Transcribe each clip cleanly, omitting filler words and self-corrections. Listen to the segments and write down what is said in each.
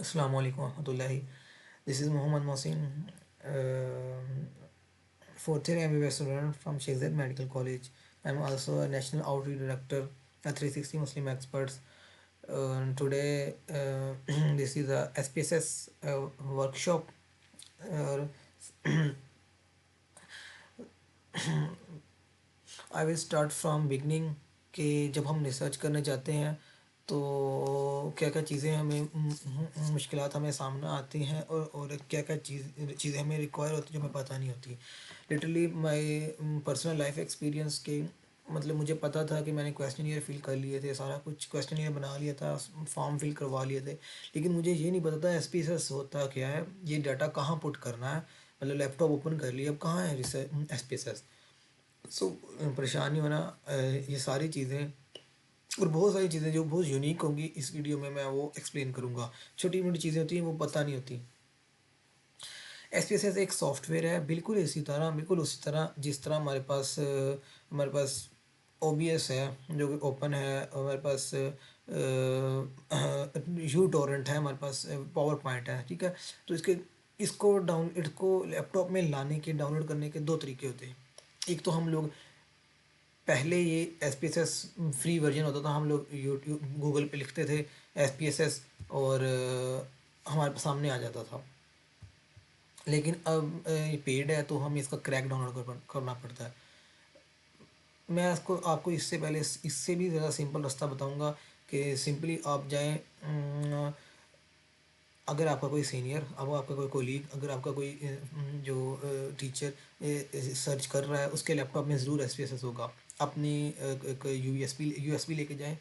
Assalamu alaikum warahmatullahi. This is Muhammad Mohsin, fourth year MBBS student from Sheikh Zayed Medical College. I'm also a national outreach director at 360 Muslim Experts. Today, this is a SPSS workshop. Uh, I will start from beginning कि जब हम research करने जाते हैं तो क्या क्या चीज़ें हमें मुश्किलात हमें सामना आती हैं और क्या क्या चीज़ें हमें रिक्वायर होती हैं जो हमें पता नहीं होती। Literally my personal life experience के मतलब मुझे पता था कि मैंने क्वेश्चन फिल कर लिए थे, सारा कुछ क्वेश्चन बना लिया था, फॉर्म फिल करवा लिए थे, लेकिन मुझे ये नहीं पता था एस पी एस एस होता क्या है, ये डाटा कहाँ पुट करना है। मतलब लैपटॉप ओपन कर लिया, अब कहाँ है research S P S S. So परेशानी होना ये सारी चीज़ें और बहुत सारी चीज़ें जो बहुत यूनिक होंगी इस वीडियो में मैं वो एक्सप्लेन करूँगा। छोटी मोटी चीज़ें होती हैं वो पता नहीं होती। एस पी एस एस एक सॉफ्टवेयर है, बिल्कुल इसी तरह, बिल्कुल उसी तरह जिस तरह हमारे पास ओ बी एस है जो कि ओपन है, हमारे पास यू टोरेंट है, हमारे पास पावर पॉइंट है, ठीक है। तो इसको लैपटॉप में लाने के डाउनलोड करने के दो तरीके होते हैं। एक तो हम लोग पहले ये S P S S free version होता था, हम लोग यूट्यूब गूगल पे लिखते थे एस पी एस एस और हमारे सामने आ जाता था। लेकिन अब ये पेड है तो हमें इसका क्रैक डाउनलोड करना पड़ता है। मैं इसको आपको इससे पहले इससे भी ज़्यादा सिंपल रास्ता बताऊंगा कि सिंपली आप जाएं, अगर आपका कोई सीनियर, अब आपका कोई कोलीग, अगर आपका कोई जो टीचर सर्च कर रहा है उसके लैपटॉप में ज़रूर एस पी एस एस होगा। अपनी यू एस पी लेके जाएं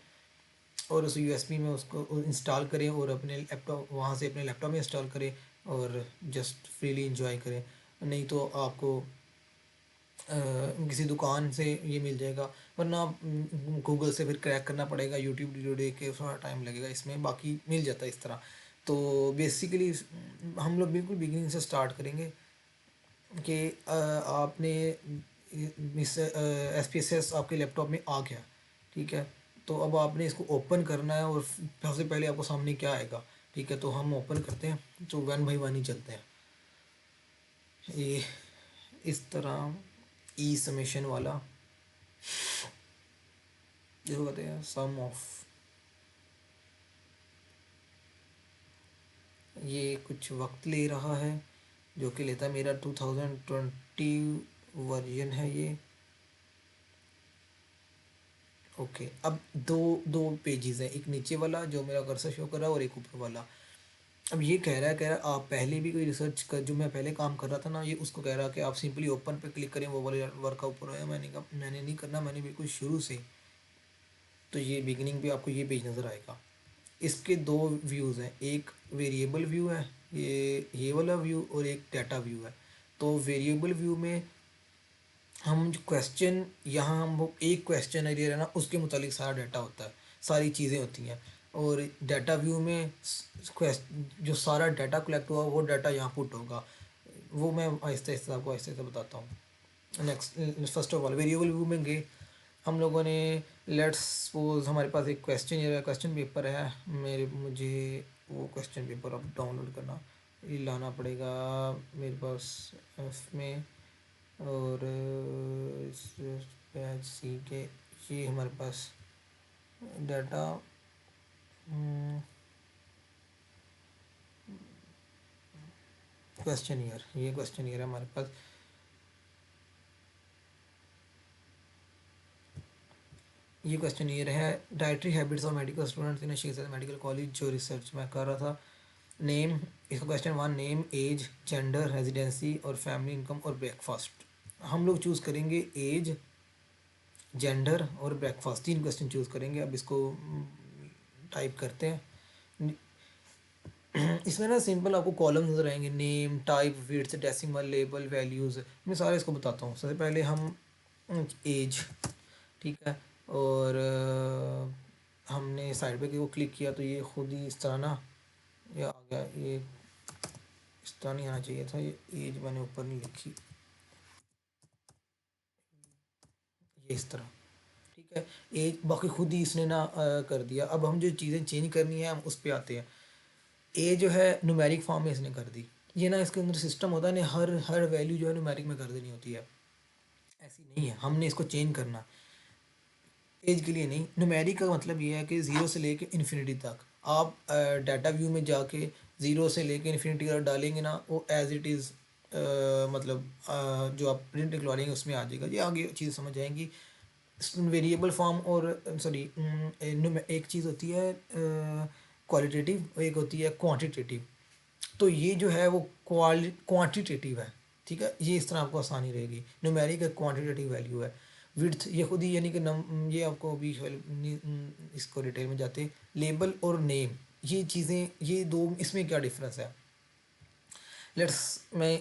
और उस यू एस पी में उसको इंस्टॉल करें और अपने लैपटॉप वहाँ से अपने लैपटॉप में इंस्टॉल करें और जस्ट फ्रीली इंजॉय करें। नहीं तो आपको किसी दुकान से ये मिल जाएगा, वरना गूगल से फिर क्रैक करना पड़ेगा, यूट्यूब वीडियो देख के थोड़ा टाइम लगेगा, इसमें बाकी मिल जाता है इस तरह। तो बेसिकली हम लोग बिल्कुल बिगिनिंग से स्टार्ट करेंगे कि आपने इस एस पी एस एस आपके लैपटॉप में आ गया, ठीक है। तो अब आपने इसको ओपन करना है और सबसे पहले आपको सामने क्या आएगा, ठीक है। तो हम ओपन करते हैं, तो वन बाई वन ही चलते हैं। ये इस तरह ई समेशन वाला जिसको कहते हैं सम ऑफ, ये कुछ वक्त ले रहा है, जो कि लेता है मेरा 2020 वर्जन है ये। ओके, अब दो दो पेजेस हैं, एक नीचे वाला जो मेरा कर्सर शो कर रहा है और एक ऊपर वाला। अब ये कह रहा है आप पहले भी कोई रिसर्च कर, जो मैं पहले काम कर रहा था ना, ये उसको कह रहा है कि आप सिंपली ओपन पे क्लिक करें वो वाले वर्क का ऊपर है। मैंने कहा मैंने नहीं करना, मैंने बिल्कुल शुरू से। तो ये बिगिनिंग पे आपको ये पेज नज़र आएगा। इसके दो व्यूज़ हैं, एक वेरिएबल व्यू है, ये वाला व्यू, और एक डाटा व्यू है। तो वेरिएबल व्यू में हम जो क्वेश्चन यहाँ हम वो एक क्वेश्चन है दे रहे हैं ना, उसके मुतालिक सारा डाटा होता है, सारी चीज़ें होती हैं। और डाटा व्यू में जो सारा डाटा कलेक्ट हुआ वो डाटा यहाँ पुट होगा। वो मैं आहिस्ता आहिस्ता आपको आहिस्ता आहिस्ता बताता हूँ। Next, first of all variable view में गए हम लोगों ने। लेट्स सपोज हमारे पास एक क्वेश्चन पेपर है, मुझे वो क्वेश्चन पेपर अब डाउनलोड करना, ये लाना पड़ेगा मेरे पास में। और इस बैच सी के ये हमारे पास डाटा क्वेश्चन ईयर, ये क्वेश्चन ईयर है हमारे पास। ये क्वेश्चन ईयर है dietary habits of medical students in Sheikh medical college, जो रिसर्च मैं कर रहा था। नेम, इसका question one, name, age, gender, residency और फैमिली इनकम और ब्रेकफास्ट। हम लोग चूज़ करेंगे एज, जेंडर और ब्रेकफास्ट, तीन क्वेश्चन चूज़ करेंगे। अब इसको टाइप करते हैं। इसमें ना सिंपल आपको कॉलम नजर आएंगे, name, type, width, decimal, label, values. मैं सारे इसको बताता हूँ। सबसे पहले हम एज, ठीक है। और हमने साइड पे वो क्लिक किया तो ये खुद ही इस तरह ना ये आ गया। ये इस तरह नहीं आना चाहिए था, ये एज मैंने ऊपर नहीं लिखी, ये इस तरह, ठीक है। एज बाकी खुद ही इसने ना कर दिया। अब हम जो चीज़ें चेंज करनी है हम उस पर आते हैं। ए जो है न्यूमेरिक फॉर्म में इसने कर दी। ये ना इसके अंदर सिस्टम होता है ना, हर हर वैल्यू जो है न्यूमेरिक में कर देनी होती है। ऐसी नहीं है, हमने इसको चेंज करना। एज के लिए नहीं, न्यूमेरिक का मतलब ये है कि ज़ीरो से लेके इन्फिनिटी तक आप डाटा व्यू में जाके ज़ीरो से लेके इन्फिनिटी तक डालेंगे ना, वो एज इट इज़ मतलब जो आप प्रिंट निकलवा लेंगे उसमें आ जाएगा। ये आगे चीज़ समझ आएंगी। वेरिएबल फॉर्म और सॉरी, एक चीज़ होती है क्वालिटेटिव और एक होती है क्वांटिटेटिव। तो ये जो है वो क्वांटिटेटिव है। ठीक है, ये इस तरह आपको आसानी रहेगी। न्यूमेरिक एक क्वांटिटेटिव वैल्यू है। विड्थ ये खुद ही यानी कि ये आपको अभी इसको डिटेल में जाते। लेबल और नेम, ये चीज़ें, ये दो, इसमें क्या डिफरेंस है। लेट्स मैं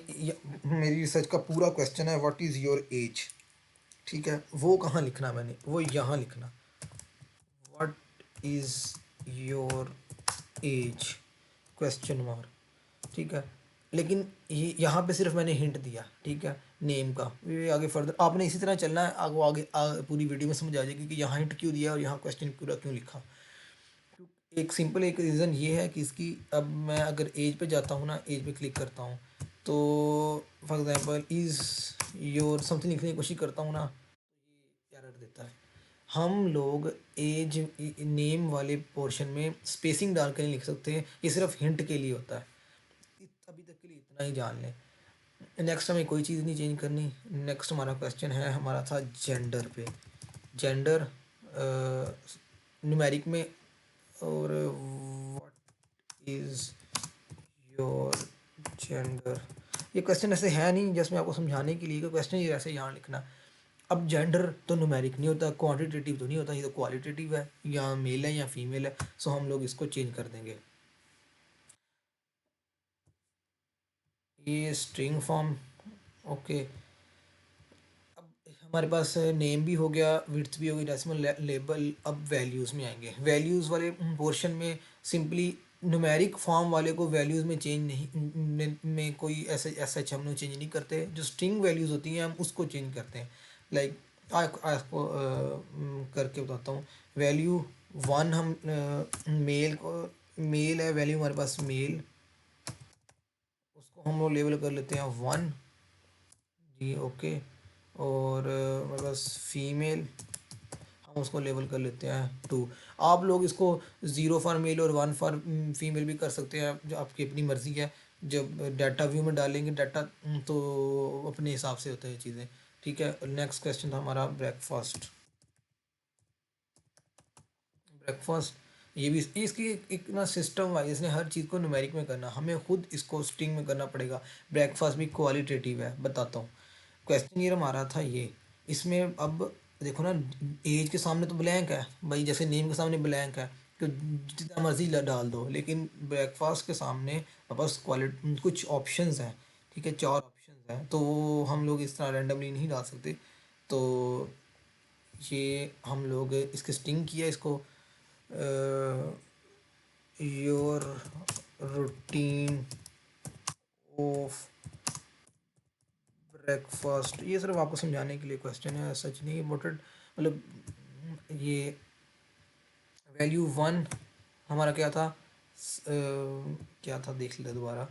मेरी रिसर्च का पूरा क्वेश्चन है व्हाट इज़ योर एज। ठीक है, वो कहाँ लिखना मैंने, वो यहाँ लिखना। What is your age question mark. ठीक है, लेकिन ये यहाँ पे सिर्फ मैंने हिंट दिया। ठीक है, नेम का ये आगे फर्दर आपने इसी तरह चलना है, आगे पूरी वीडियो में समझ आ जाएगी कि यहाँ हिंट क्यों दिया और यहाँ क्वेश्चन पूरा क्यों लिखा। एक सिंपल एक रीज़न ये है कि इसकी, अब मैं अगर एज पे जाता हूँ ना, एज पे क्लिक करता हूँ, तो for example is your something लिखने की कोशिश करता हूँ ना, ये एरर देता है। हम लोग एज नेम वाले पोर्शन में स्पेसिंग डाल कर नहीं लिख सकते, ये सिर्फ हिंट के लिए होता है। अभी तक के लिए इतना ही जान लें। नेक्स्ट हमें कोई चीज़ नहीं चेंज करनी। नेक्स्ट हमारा क्वेश्चन है, हमारा था जेंडर पे। जेंडर न्यूमेरिक में, और व्हाट इज़ योर जेंडर। ये क्वेश्चन ऐसे है नहीं जैसे मैं आपको समझाने के लिए कि क्वेश्चन ये ऐसे यहाँ लिखना। अब जेंडर तो न्यूमेरिक नहीं होता, क्वांटिटेटिव तो नहीं होता, ये तो क्वालिटेटिव है, या मेल है या फीमेल है। सो हम लोग इसको चेंज कर देंगे। ये स्ट्रिंग फॉर्म, ओके। अब हमारे पास नेम भी हो गया, विड्थ भी हो गई, डेसिमल लेबल। अब वैल्यूज़ में आएंगे। वैल्यूज़ वाले पोर्शन में सिंपली न्यूमेरिक फॉर्म वाले को वैल्यूज़ में चेंज नहीं, में कोई ऐसे ऐसा हम लोग चेंज नहीं करते। जो स्ट्रिंग वैल्यूज़ होती हैं हम उसको चेंज करते हैं। लाइक आपको करके बताता हूँ। वैल्यू वन, हम मेल को, मेल है वैल्यू हमारे पास मेल, उसको हम लोग लेबल कर लेते हैं वन। जी ओके। और हमारे पास फीमेल, हम उसको लेबल कर लेते हैं टू। आप लोग इसको ज़ीरो फॉर मेल और वन फॉर फीमेल भी कर सकते हैं, जो आपकी अपनी मर्ज़ी है। जब डाटा व्यू में डालेंगे डाटा, तो अपने हिसाब से होता है ये चीज़ें। ठीक है, नेक्स्ट क्वेश्चन था हमारा ब्रेकफास्ट। ब्रेकफास्ट ये भी इसकी एक ना सिस्टम वाइज इसने हर चीज़ को न्यूमेरिक में करना, हमें खुद इसको स्ट्रिंग में करना पड़ेगा। ब्रेकफास्ट भी क्वालिटेटिव है, बताता हूँ। क्वेश्चन ये हमारा था ये। इसमें अब देखो ना, एज के सामने तो ब्लैंक है भाई, जैसे नेम के सामने ब्लैंक है, तो जितना मर्जी डाल दो। लेकिन ब्रेकफास्ट के सामने बस क्वालिटी कुछ ऑप्शंस हैं। ठीक है, चार ऑप्शंस हैं, तो हम लोग इस तरह रैंडमली नहीं डाल सकते। तो ये हम लोग इसके स्ट्रिंग किया इसको, योर रूटीन ऑफ ब्रेकफास्ट। ये सिर्फ आपको समझाने के लिए क्वेश्चन है, सच नहीं इम्पोर्टेंट। मतलब ये वैल्यू वन हमारा क्या था, क्या था देख लेते दोबारा।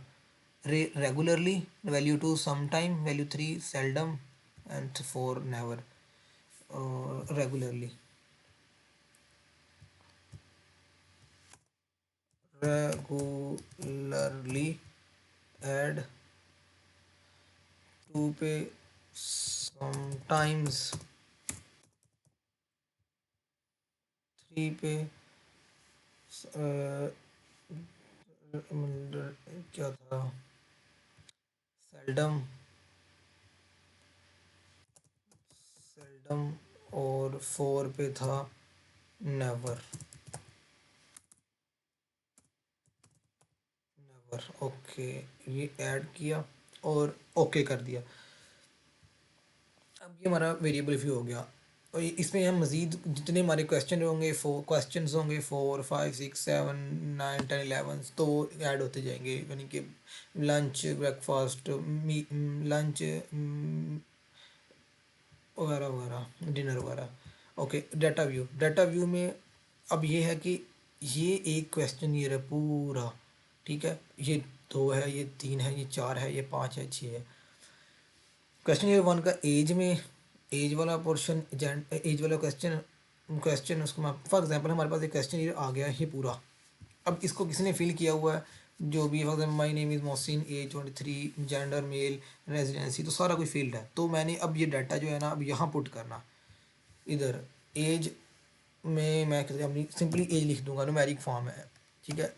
Regularly, value two sometime, value three seldom, and four never. Regularly, regularly add two पे समटाइम्स, थ्री पे क्या था, सेल्डम, सेल्डम, और फोर पे था नेवर। Never, okay. ये ऐड किया और ओके कर दिया। अब ये हमारा वेरिएबल व्यू हो गया। और इसमें हम मज़ीद जितने हमारे क्वेश्चन होंगे, four five six seven nine ten eleven, तो ऐड होते जाएंगे। यानी कि लंच, ब्रेकफास्ट, लंच वगैरह वगैरह, डिनर वगैरह। Okay, data view. Data view में अब ये है कि ये एक क्वेश्चन ये रहा पूरा। ठीक है, ये 2 है, ये 3 है, ये 4 है, ये 5 है, 6 है। क्वेश्चन ईयर 1 का एज में, एज वाला पोर्शन, एज वाला क्वेश्चन, क्वेश्चन उसको मैं फॉर एग्जांपल हमारे पास एक क्वेश्चन ईयर आ गया है ये पूरा। अब इसको किसने फिल किया हुआ है, जो भी for example my name is Mohsin, age 23, gender male, residency, तो सारा कुछ फील्ड है। तो मैंने अब ये डाटा जो है ना अब यहाँ पुट करना, इधर एज में मैं अपनी सिंपली एज लिख दूंगा, न्यूमेरिक फॉर्म है, ठीक है।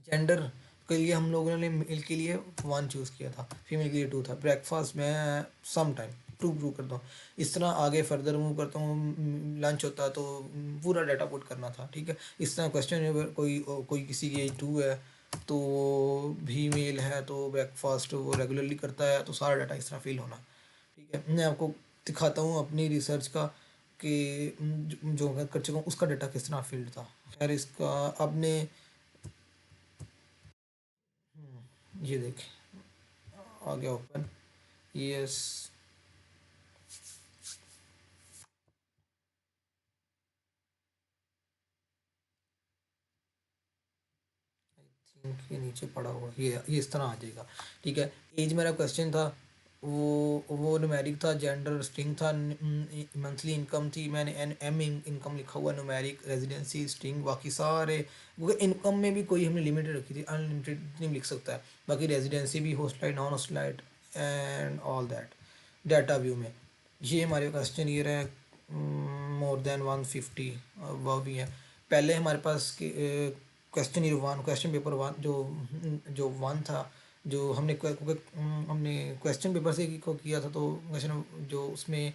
जेंडर के लिए हम लोगों ने मेल के लिए 1 चूज़ किया था, फीमेल के लिए 2 था। ब्रेकफास्ट मैं सम टाइम 2 प्रूव करता हूँ। इस तरह आगे फर्दर मूव करता हूँ, लंच होता तो पूरा डाटा पुट करना था, ठीक है। इस तरह क्वेश्चन कोई कोई किसी की एज 2 है तो भी मेल है तो ब्रेकफास्ट वो रेगुलरली करता है, तो सारा डाटा इस तरह फिल होना, ठीक है। मैं आपको दिखाता हूँ अपनी रिसर्च का कि जो मैं कर चुका हूँ उसका डाटा किस तरह फील्ड था। खैर इसका आपने ये देखें आ गया ओपन, यस। के नीचे पड़ा हुआ ये इस तरह आ जाएगा, ठीक है। एज मेरा क्वेश्चन था, वो न्यूमेरिक था, जेंडर स्ट्रिंग था, मंथली इनकम थी, मैंने एन एम इनकम लिखा हुआ, न्यूमेरिक, रेजिडेंसी स्ट्रिंग, बाकी सारे, क्योंकि इनकम में भी कोई हमने लिमिटेड रखी थी, अनलिमिटेड नहीं लिख सकता है। बाकी रेजिडेंसी भी, hostelite, non hostelite and all that. Data view में ये हमारे क्वेश्चन ये रहे मोर देन 150, वह भी है। पहले हमारे पास क्वेश्चन ईयर 1, क्वेश्चन पेपर 1 जो 1 था, जो हमने क्वेश्चन पेपर से को किया था, तो क्वेश्चन जो उसमें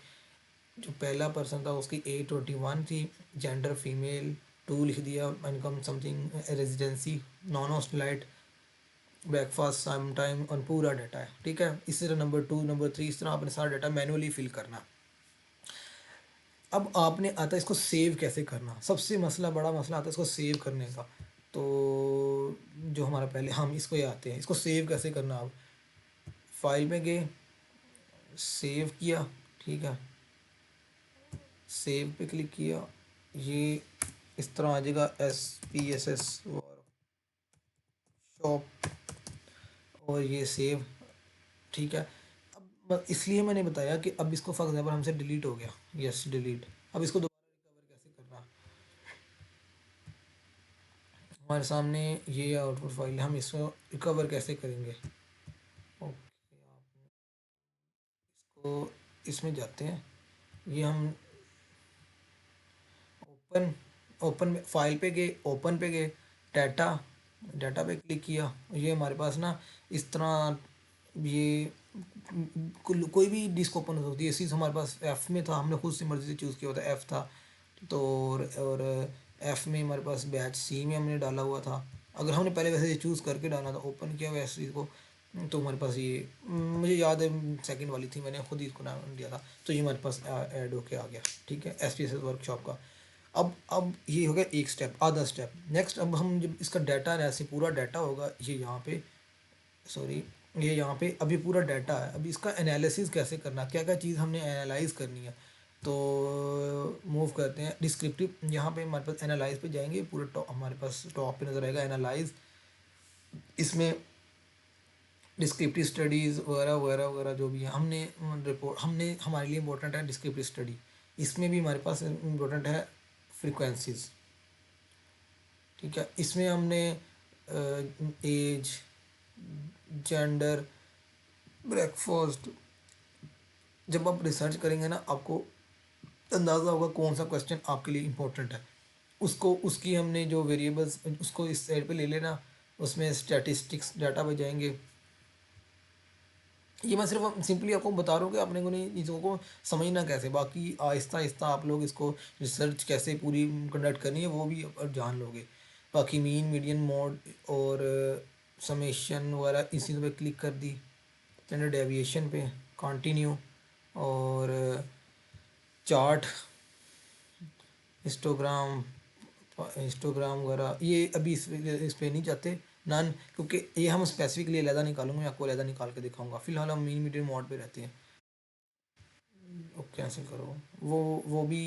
जो पहला पर्सन था उसकी एज 21 थी, जेंडर फीमेल, 2 लिख दिया, income something, residency, non hostelite, breakfast some time, और पूरा डाटा है, ठीक है। इसी तरह नंबर 2, नंबर 3, इस तरह आपने सारा डाटा मैनुअली फिल करना। अब आपने आता है इसको सेव कैसे करना, सबसे मसला बड़ा मसला आता है इसको सेव करने का। तो जो हमारा पहले हम इसको ये आते हैं, इसको सेव कैसे करना। आप फाइल में गए, सेव किया, ठीक है, सेव पे क्लिक किया, ये इस तरह आ जाएगा, SPSS शॉप, और ये सेव, ठीक है। अब इसलिए मैंने बताया कि अब इसको फॉर एग्जाम्पल हमसे डिलीट हो गया, यस डिलीट। अब इसको दोबारा रिकवर कैसे करना, हमारे सामने ये आउटपुट फाइल है, हम इसको रिकवर कैसे करेंगे। ओके, तो इसमें जाते हैं, ये हम ओपन, ओपन में फाइल पे गए, ओपन पे गए, डाटा, डाटा पे क्लिक किया, ये हमारे पास ना इस तरह ये कोई भी डिस्क ओपन हो सकती है। चीज़ हमारे पास एफ़ में था, हमने खुद से मर्ज़ी से चूज़ किया होता, एफ़ था तो, और एफ़ में हमारे पास बैच सी में हमने डाला हुआ था। अगर हमने पहले वैसे चूज़ करके डाला था, ओपन किया वैसे चीज़ को, तो हमारे पास ये मुझे याद है सेकंड वाली थी, मैंने खुद ही इसको नाम दिया था, तो ये हमारे पास ऐड होके आ गया, ठीक है, SPSS वर्कशॉप का। अब ये हो गया एक स्टेप, आधा स्टेप। नेक्स्ट अब हम जब इसका डाटा ऐसे पूरा डाटा होगा, ये यहाँ पे, सॉरी, ये यहाँ पे अभी पूरा डाटा है, अभी इसका एनालिसिस कैसे करना, क्या क्या चीज़ हमने एनालाइज करनी है। तो मूव करते हैं डिस्क्रिप्टिव, यहाँ पे हमारे पास एनालाइज पे जाएंगे, पूरा टॉप हमारे पास टॉप पे नज़र आएगा एनालाइज। इसमें डिस्क्रिप्टिव स्टडीज़ वगैरह वगैरह वगैरह जो भी है, हमने रिपोर्ट, हमने हमारे लिए इंपॉर्टेंट है डिस्क्रिप्टिव स्टडी। इसमें भी हमारे पास इंपॉर्टेंट है फ्रीक्वेंसीज, ठीक है। इसमें हमने एज, जेंडर, ब्रेकफास्ट, जब आप रिसर्च करेंगे ना आपको अंदाज़ा होगा कौन सा क्वेश्चन आपके लिए इम्पोर्टेंट है। उसको उसकी हमने जो वेरिएबल्स उसको इस साइड पे ले लेना, उसमें स्टैटिस्टिक्स डाटा पे जाएंगे। ये मैं सिर्फ सिंपली आपको बता रहा हूँ कि आपने को नहीं चीज़ों को समझना कैसे, बाकी आहिस्ता आहिस्ता आप लोग इसको रिसर्च कैसे पूरी कंडक्ट करनी है वो भी अब जान लोगे। बाकी मीन, मीडियन, मोड और समेशन वगैरह इसी पे क्लिक कर दी, स्टैंडर्ड डेविएशन पे कंटिन्यू, और चार्ट, हिस्टोग्राम, इंस्टाग्राम वगैरह ये अभी इस पे नहीं जाते नन, क्योंकि ये हम स्पेसिफिकली अलहदा निकालूंगे, मैं आपको अलहदा निकाल के दिखाऊंगा। फिलहाल हम मीन मीडियम मोड पे रहते हैं। वो कैंसिल करो, वो भी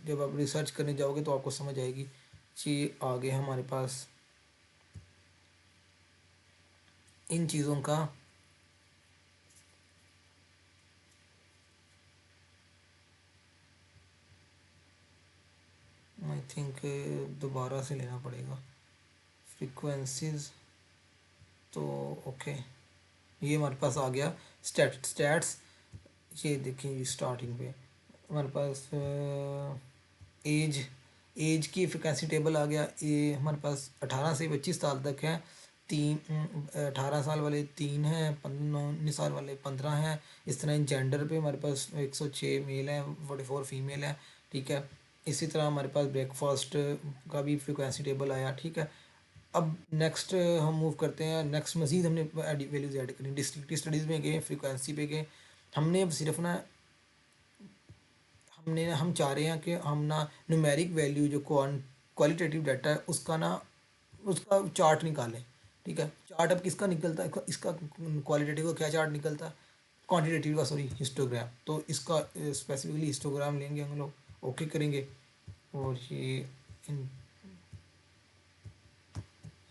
जब आप रिसर्च करने जाओगे तो आपको समझ आएगी जी आगे हमारे पास इन चीज़ों का आई थिंक दोबारा से लेना पड़ेगा फ्रीक्वेंसीज। तो ओके, ये हमारे पास आ गया स्टैट्स। ये देखिए स्टार्टिंग पे हमारे पास एज एज की फ्रिक्वेंसी टेबल आ गया। ये हमारे पास 18 से 25 साल तक है। 18 साल वाले 3 हैं, 19 साल वाले 15 हैं। इस तरह जेंडर पे हमारे पास 106 मेल है, 44 फीमेल है। ठीक है, इसी तरह हमारे पास ब्रेकफास्ट का भी फ्रिक्वेंसी टेबल आया। ठीक है, अब नेक्स्ट हम मूव करते हैं। नेक्स्ट मज़ीद हमने वैल्यूज़ ऐड करी, डिस्ट्रिक्ट स्टडीज़ में गए, फ्रीक्वेंसी पे गए। हमने अब सिर्फ ना हम चाह रहे हैं कि हम ना न्यूमेरिक वैल्यू जो क्वालिटेटिव डाटा है उसका ना उसका चार्ट निकालें। ठीक है, चार्ट अब किसका निकलता है, इसका क्वालिटेटिव का क्या चार्ट निकलता है, क्वांटिटेटिव का सॉरी हिस्टोग्राम। तो इसका स्पेसिफिकली हिस्टोग्राम लेंगे हम लोग, ओके करेंगे। और ये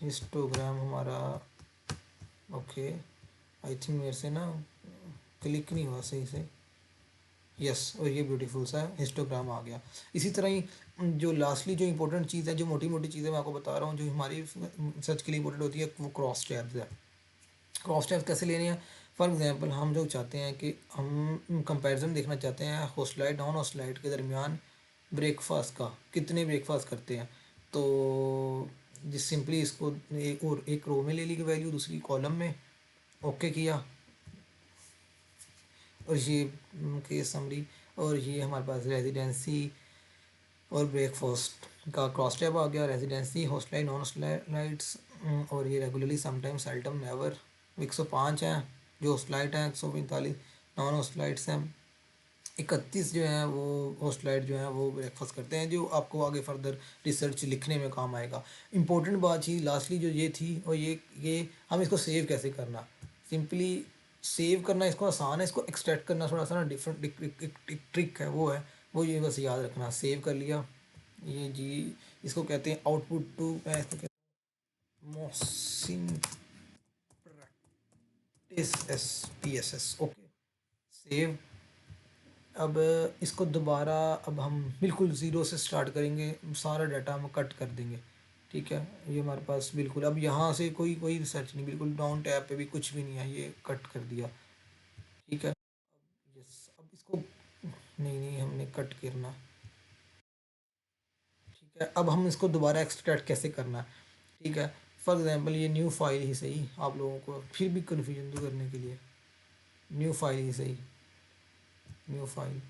हिस्टोग्राम हमारा ओके, आई थिंक मेरे से ना क्लिक नहीं हुआ सही से। यस, और ये ब्यूटीफुल सा हिस्टोग्राम आ गया। इसी तरह ही जो लास्टली जो इंपॉर्टेंट चीज़ है, जो मोटी मोटी चीज़ें मैं आपको बता रहा हूँ जो हमारी सर्च के लिए इंपॉर्टेंट होती है, वो क्रॉस टैब्स है। क्रॉस टैब्स कैसे लेने हैं? फॉर एग्जांपल हम जो चाहते हैं कि हम कंपैरिजन देखना चाहते हैं होस्टलाइट नॉन होस्टलाइट के दरमियान ब्रेकफास्ट का, कितने ब्रेकफास्ट करते हैं। तो जिस सिंपली इसको एक रो में ले ली वैल्यू, दूसरी कॉलम में, ओके किया। और ये केस समरी, और ये हमारे पास रेजिडेंसी और ब्रेकफास्ट का क्रॉस टैब आ गया। रेजिडेंसी होस्टलाइट नॉन होस्टलाइट्स, और ये रेगुलरली समटाइम सेल्डम नेवर 105 हैं जो होस्टलाइट हैं, 145 नॉन होस्टलाइट्स हैं। 31 जो हैं वो होस्टलाइट जो हैं वो ब्रेकफास्ट करते हैं, जो आपको आगे फर्दर रिसर्च लिखने में काम आएगा। इंपॉर्टेंट बात चीज़ लास्टली जो ये थी, और ये हम इसको सेव कैसे करना। सिंपली सेव करना इसको आसान है, इसको एक्सट्रैक्ट करना थोड़ा सा ना डिफरेंट एक ट्रिक है, वो है वो ये बस याद रखना। सेव कर लिया, ये जी इसको कहते हैं आउटपुट टू, मैं इसको कहता हूँ Mohsin practice SPSS। Okay, save. अब इसको दोबारा, अब हम बिल्कुल ज़ीरो से स्टार्ट करेंगे, सारा डाटा हम कट कर देंगे। ठीक है, ये हमारे पास बिल्कुल अब यहाँ से कोई कोई रिसर्च नहीं, बिल्कुल डाउन टैब पे भी कुछ भी नहीं है, ये कट कर दिया। ठीक है, यस, अब इसको नहीं नहीं हमने कट करना। ठीक है, अब हम इसको दोबारा एक्सट्रैक्ट कैसे करना है। ठीक है, फॉर एग्जांपल ये न्यू फाइल ही सही, आप लोगों को फिर भी कन्फ्यूजन दूर करने के लिए, न्यू फाइल ही सही, न्यू फाइल।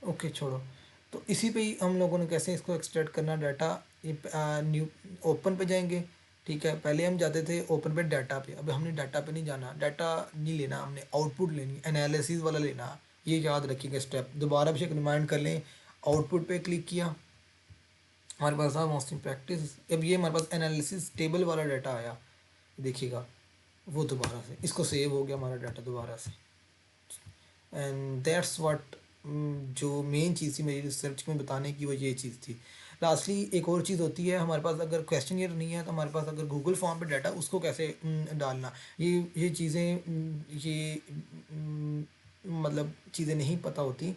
ओके छोड़ो, तो इसी पे ही हम लोगों ने कैसे इसको एक्सट्रैक्ट करना डाटा, ये न्यू ओपन पे जाएंगे। ठीक है, पहले हम जाते थे ओपन पे डाटा पे, अब हमने डाटा पे नहीं जाना, डाटा नहीं लेना, हमने आउटपुट लेनी, एनालिसिस वाला लेना। ये याद रखिएगा स्टेप, दोबारा भी रिमाइंड कर लें। आउटपुट पे क्लिक किया, हमारे पास था मोस्टली प्रैक्टिस। अब ये हमारे पास एनालिसिस टेबल वाला डाटा आया, देखिएगा वो दोबारा से इसको सेव हो गया हमारा डाटा दोबारा से। एंड दैट्स व्हाट, जो मेन चीज़ थी मेरी रिसर्च में बताने की, वो ये चीज़ थी। लास्टली एक और चीज़ होती है हमारे पास, अगर क्वेश्चन ईयर नहीं है तो हमारे पास अगर गूगल फॉर्म पे डाटा उसको कैसे डालना, ये चीज़ें ये मतलब चीज़ें नहीं पता होती।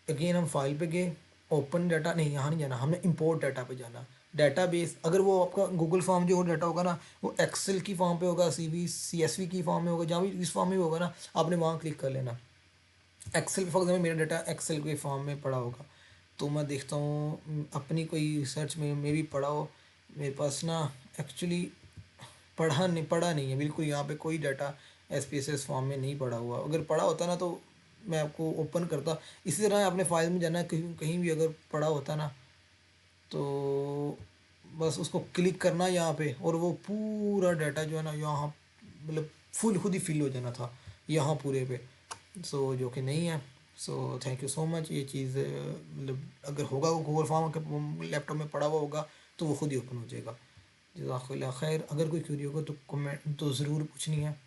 अगेन हम फाइल पे गए, ओपन डाटा नहीं, यहाँ नहीं जाना, हमने इंपोर्ट डाटा पे जाना। डेटाबेस, अगर वो आपका गूगल फॉर्म जो डाटा होगा ना, वो एक्सेल की फॉर्म पे होगा, CSV की फॉर्म में होगा, जहाँ भी इस फॉर्म में होगा ना, आपने वहाँ क्लिक कर लेना। एक्सेल फॉर एग्जाम्पल मेरा डाटा एक्सेल के फॉर्म में पड़ा होगा, तो मैं देखता हूँ अपनी कोई रिसर्च में भी पड़ा हो, मेरे पास ना एक्चुअली पढ़ा नहीं है बिल्कुल, यहाँ पे कोई डाटा SPSS फॉर्म में नहीं पड़ा हुआ। अगर पड़ा होता ना तो मैं आपको ओपन करता। इसी तरह आपने फाइल में जाना है, कहीं कहीं भी अगर पड़ा होता ना, तो बस उसको क्लिक करना यहाँ पे, और वो पूरा डाटा जो है ना यहाँ मतलब फुल खुद ही फिल हो जाना था यहाँ पूरे पे। सो जो कि नहीं है। So thank you so much. ये चीज़ मतलब अगर होगा वो गूगल फॉर्म के लैपटॉप में पड़ा हुआ होगा तो वो खुद ही ओपन हो जाएगा। जज़ाकल्लाह खैर, अगर कोई क्यूरी होगा तो कमेंट तो ज़रूर पूछनी है।